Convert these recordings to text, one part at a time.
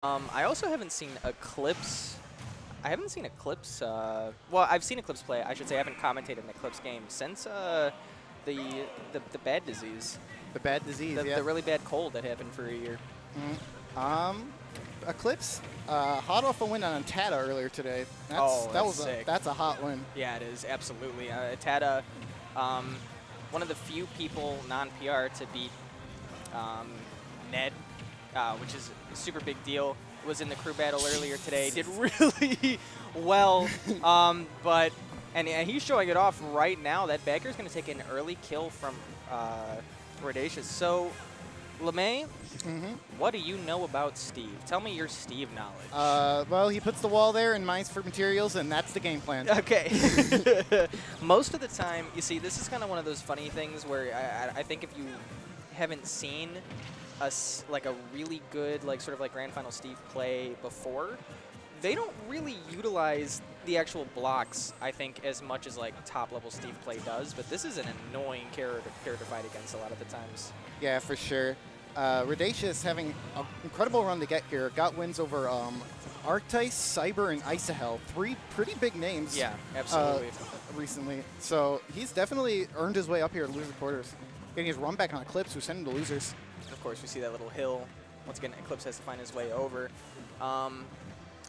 I also haven't seen Eclipz. I haven't seen Eclipz. Well, I've seen Eclipz play. I should say I haven't commentated an Eclipz game since the bad disease. The bad disease, yeah. The really bad cold that happened for a year. Eclipz, hot off a win on Tada earlier today. That's a hot win. Yeah, it is, absolutely. Tada, one of the few people non-PR to beat Ned, which is a super big deal. Was in the crew battle earlier today. Did really well, and he's showing it off right now. That backer is going to take an early kill from Redacious. So, LeMay, what do you know about Steve? Tell me your Steve knowledge. Well, he puts the wall there and mines for materials, and that's the game plan. Okay. Most of the time, you see, this is kind of one of those funny things where I think if you haven't seen a really good sort of Grand Final Steve play before, they don't really utilize the actual blocks, I think, as much as top level Steve play does. But this is an annoying character to fight against a lot of the times. Yeah, for sure. Redacious having an incredible run to get here. Got wins over Arctice, Cyber, and Isahel. 3 pretty big names. Yeah, absolutely. Recently. So he's definitely earned his way up here to loser quarters. Getting his run back on Eclipz, who sent him to losers. Of course, we see that little hill. Once again, Eclipz has to find his way over.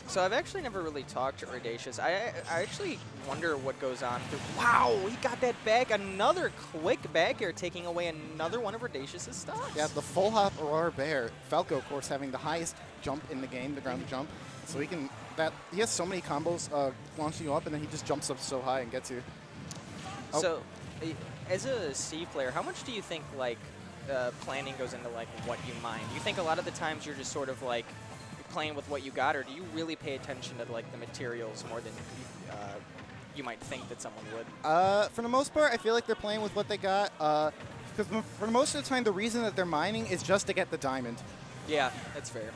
So I've actually never really talked to Redacious. I actually wonder what goes on. Wow, he got that back. Another quick back air, taking away another one of Redacious's stocks. Yeah, the full hop Aurora Bear. Falco, of course, having the highest jump in the game, the ground jump. So he can he has so many combos launching you up, and then he just jumps up so high and gets you. Oh. So, as a Steve player, how much do you think planning goes into what you mine? Do you think a lot of the times you're just sort of playing with what you got, or do you really pay attention to the materials more than you might think that someone would? For the most part, I feel like they're playing with what they got. Because for most of the time, the reason that they're mining is just to get the diamond. Yeah, that's fair.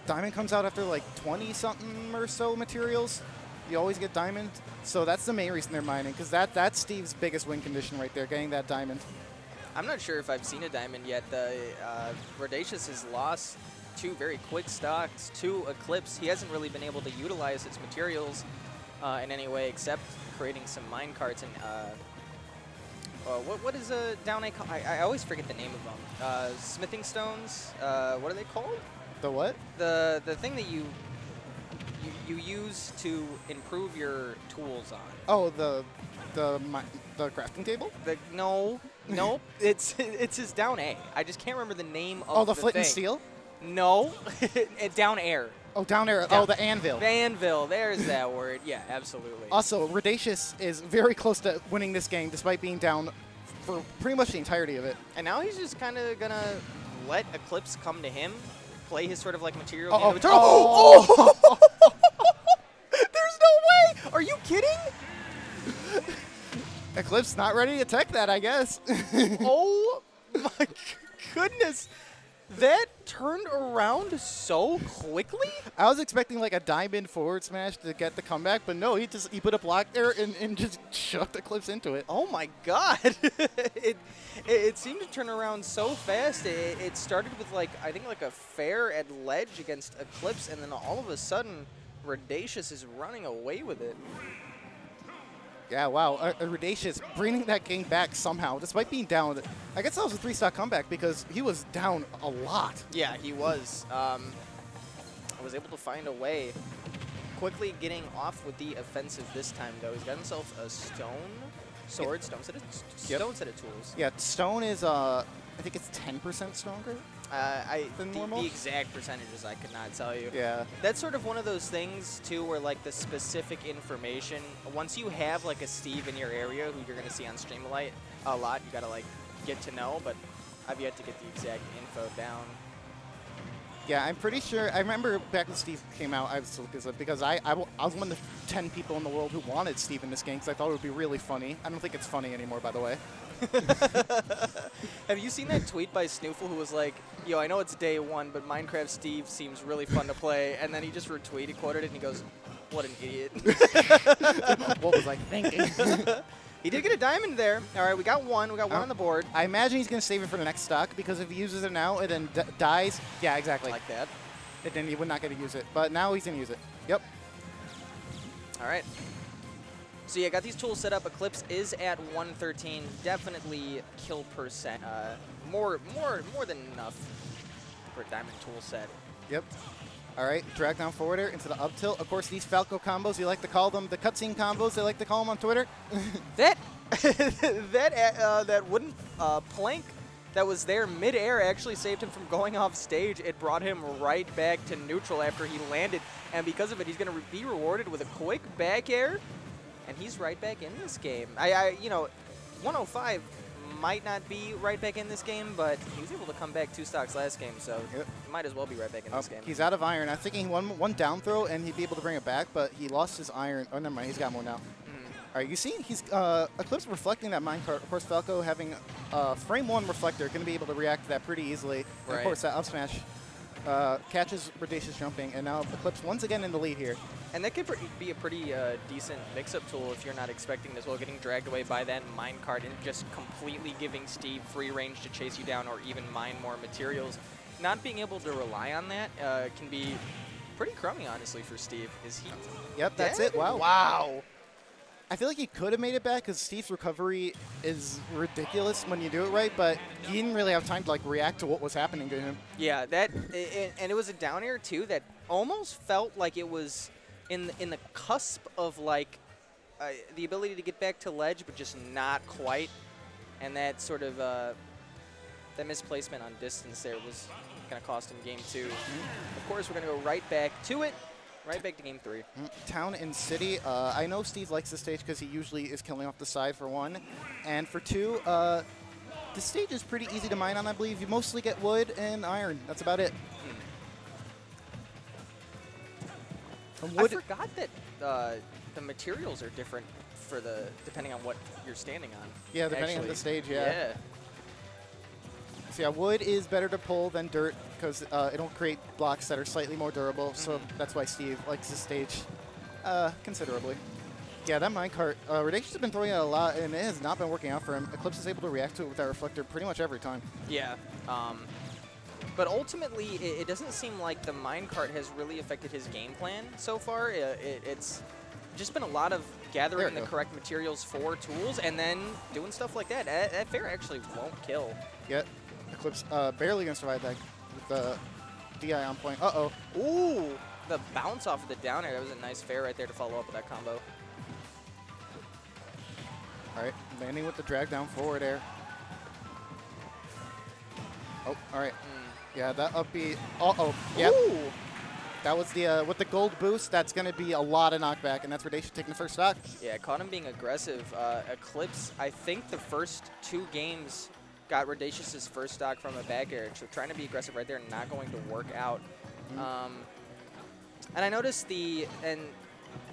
Diamond comes out after 20-something or so materials. You always get diamond, so that's the main reason they're mining. Because that's Steve's biggest win condition right there, getting that diamond. I'm not sure if I've seen a diamond yet. Redacious has lost 2 very quick stocks to Eclipz. He hasn't really been able to utilize his materials in any way except creating some mine carts. And what is a down A? I always forget the name of them. Smithing stones. What are they called? The what? The thing that you use to improve your tools on. Oh, the crafting table? No, it's his down A. I just can't remember the name of the flint thing. and steel? No, down air. Oh, down air. Oh, the anvil. The anvil. There's that word. Yeah, absolutely. Also, Redacious is very close to winning this game, despite being down for pretty much the entirety of it. And now he's just kind of gonna let Eclipz come to him, play his sort of material. Oh! There's no way! Are you kidding? Eclipz not ready to tech that, I guess. Oh my goodness. That turned around so quickly? I was expecting a diamond forward smash to get the comeback, but no, he put a block there and just shoved Eclipz into it. Oh my god. it seemed to turn around so fast. It started with I think a fair at ledge against Eclipz, and then all of a sudden Redacious is running away with it. Yeah, wow. Redacious bringing that game back somehow, despite being down. I guess that was a 3-stock comeback because he was down a lot. Yeah, he was. I was able to find a way. Quickly getting off with the offensive this time, though. He's got himself a stone sword, stone set of tools. Yeah, stone is, I think it's 10% stronger. The exact percentages I could not tell you. Yeah. That's sort of one of those things, too, where the specific information, once you have a Steve in your area who you're going to see on Streamlight a lot, you got to get to know, but I've yet to get the exact info down. Yeah, I'm pretty sure. I remember back when Steve came out, I was so good because I was one of the 10 people in the world who wanted Steve in this game because I thought it would be really funny. I don't think it's funny anymore, by the way. Have you seen that tweet by Snoofle who was like, yo, I know it's day 1, but Minecraft Steve seems really fun to play, and then he just retweeted, quoted it, and he goes, what an idiot. What was I thinking? He did get a diamond there. All right, we got one. We got one on the board. I imagine he's going to save it for the next stock because if he uses it now and then dies, yeah, exactly. Like that. And then he would not get to use it. But now he's going to use it. Yep. All right. So yeah, got these tools set up. Eclipz is at 113. Definitely kill percent. More than enough for a diamond tool set. Yep. All right, drag down forward air into the up tilt. Of course, these Falco combos, you like to call them the cutscene combos. They like to call them on Twitter. That wooden plank that was there mid-air actually saved him from going off stage. It brought him right back to neutral after he landed, and because of it, he's going to be rewarded with a quick back air, and he's right back in this game. You know, 105 might not be right back in this game, but he was able to come back 2 stocks last game, so might as well be right back in this game. He's out of iron. I think he one down throw, and he'd be able to bring it back, but he lost his iron. Oh, never mind. He's got more now. All right, you see, he's Eclipz reflecting that minecart. Of course, Falco having frame 1 reflector, going to be able to react to that pretty easily. Right. And of course, that up smash catches Redacious jumping, and now Eclipz once again in the lead here. And that could be a pretty decent mix-up tool if you're not expecting this while getting dragged away by that minecart and just completely giving Steve free range to chase you down or even mine more materials. Not being able to rely on that can be pretty crummy, honestly, for Steve. Is he? Yep, that's it. Wow. Wow. I feel like he could have made it back because Steve's recovery is ridiculous when you do it right, but he didn't really have time to like react to what was happening to him. Yeah, and it was a down air too that almost felt like it was in the cusp of like the ability to get back to ledge, but just not quite. And that sort of that misplacement on distance there was going to cost him game 2. Of course, we're going to go right back to it. Right back to game 3. Town and City. I know Steve likes this stage because he usually is killing off the side for 1. And for 2, the stage is pretty easy to mine on, I believe. You mostly get wood and iron. That's about it. I forgot that the materials are different for depending on what you're standing on. Yeah, depending on the stage, yeah. So yeah, wood is better to pull than dirt because it'll create blocks that are slightly more durable. So that's why Steve likes this stage considerably. Yeah, that minecart, Redacious has been throwing it a lot, and it has not been working out for him. Eclipz is able to react to it with that reflector pretty much every time. Yeah. But ultimately, it doesn't seem like the minecart has really affected his game plan so far. It's just been a lot of gathering the correct materials for tools and then doing stuff like that. That fair actually won't kill. Yeah. Eclipz barely going to survive that with the DI on point. Uh-oh. Ooh, the bounce off of the down air. That was a nice fair right there to follow up with that combo. All right, landing with the drag down forward air. Oh, all right. Yeah, that up B. Uh-oh. Yep. Ooh. That was the, with the gold boost, that's going to be a lot of knockback, and that's Redacious taking the first stock. Yeah, caught him being aggressive. Eclipz, I think the first 2 games got Redacious' first stock from a back air, so trying to be aggressive right there, not going to work out. And I noticed and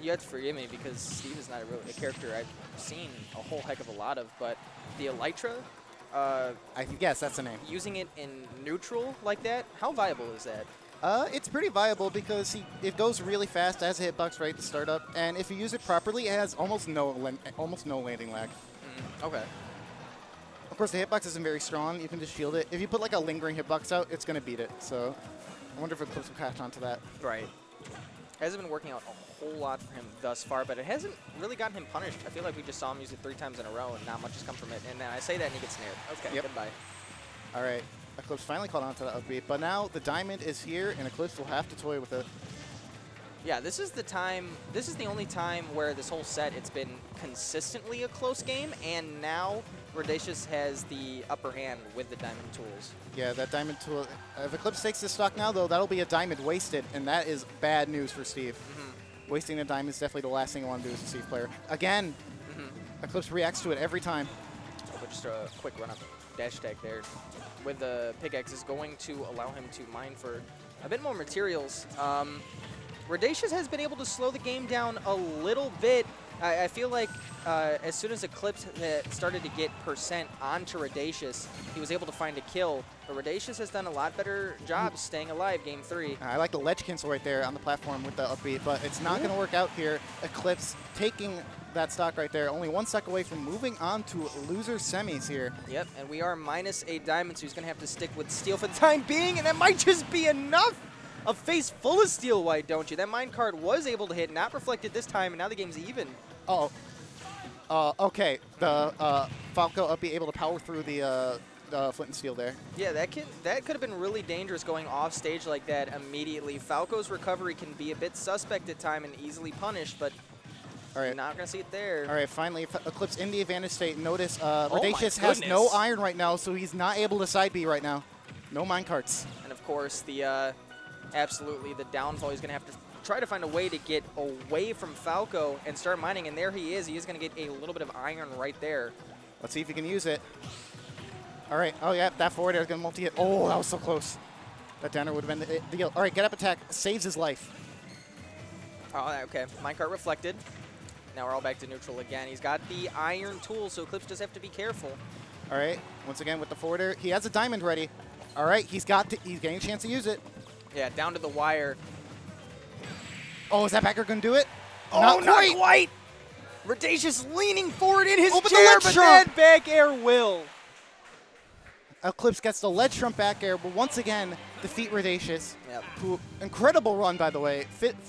you have to forgive me because Steve is not a character I've seen a whole heck of a lot of, but the Elytra, I guess that's the name. Using it in neutral like that, how viable is that? It's pretty viable because it goes really fast, has a hitbox right to start up, and if you use it properly, it has almost no landing lag. Okay. Of course, the hitbox isn't very strong. You can just shield it. If you put like a lingering hitbox out, it's going to beat it. So I wonder if Eclipz will catch on to that. Right. Hasn't been working out a whole lot for him thus far, but it hasn't really gotten him punished. I feel like we just saw him use it 3 times in a row, and not much has come from it. And then I say that, and he gets snared. Okay, goodbye. All right. Eclipz finally caught on to the upbeat, but now the diamond is here, and Eclipz will have to toy with it. Yeah, this is the only time where this whole set it's been consistently a close game, and now Redacious has the upper hand with the diamond tools. Yeah, that diamond tool. If Eclipz takes this stock now, though, that'll be a diamond wasted, and that is bad news for Steve. Wasting a diamond is definitely the last thing you want to do as a Steve player. Again, Eclipz reacts to it every time. But just a quick run-up dash attack there with the pickaxe is going to allow him to mine for a bit more materials. Redacious has been able to slow the game down a little bit. I feel like as soon as Eclipz started to get percent onto Redacious, he was able to find a kill. But Redacious has done a lot better job staying alive game 3. I like the ledge cancel right there on the platform with the upbeat, but it's not going to work out here. Eclipz taking that stock right there, only 1 sec away from moving on to loser semis here. Yep, and we are minus a diamond, so he's going to have to stick with steel for the time being, and that might just be enough. a face full of steel white, don't you? That minecart was able to hit, not reflected this time, and now the game's even. Oh. Okay. The Falco be able to power through the flint and steel there. Yeah, that could have been really dangerous going off stage like that immediately. Falco's recovery can be a bit suspect at time and easily punished, but all right. You're not going to see it there. All right, finally, Eclipz in the advantage state. Notice Oh Redacious has no iron right now, so he's not able to side B right now. No minecarts. And of course, the absolutely the downfall. He's going to have to try to find a way to get away from Falco and start mining, and there he is. He is going to get a little bit of iron right there. Let's see if he can use it. All right. Oh, yeah, that forward air is going to multi-hit. Oh, that was so close. That downer would have been the deal. All right, get up attack. Saves his life. Oh, okay. Minecart reflected. Now we're all back to neutral again. He's got the iron tool, so Eclipz does have to be careful. All right. Once again with the forward air. He has a diamond ready. All right. He's getting a chance to use it. Yeah, down to the wire. Oh, is that backer going to do it? Oh, not quite. Redacious leaning forward in his but chair, but that back air will. Eclipz gets the ledge trump back air, but once again, defeat Redacious. Yep. Who, incredible run, by the way.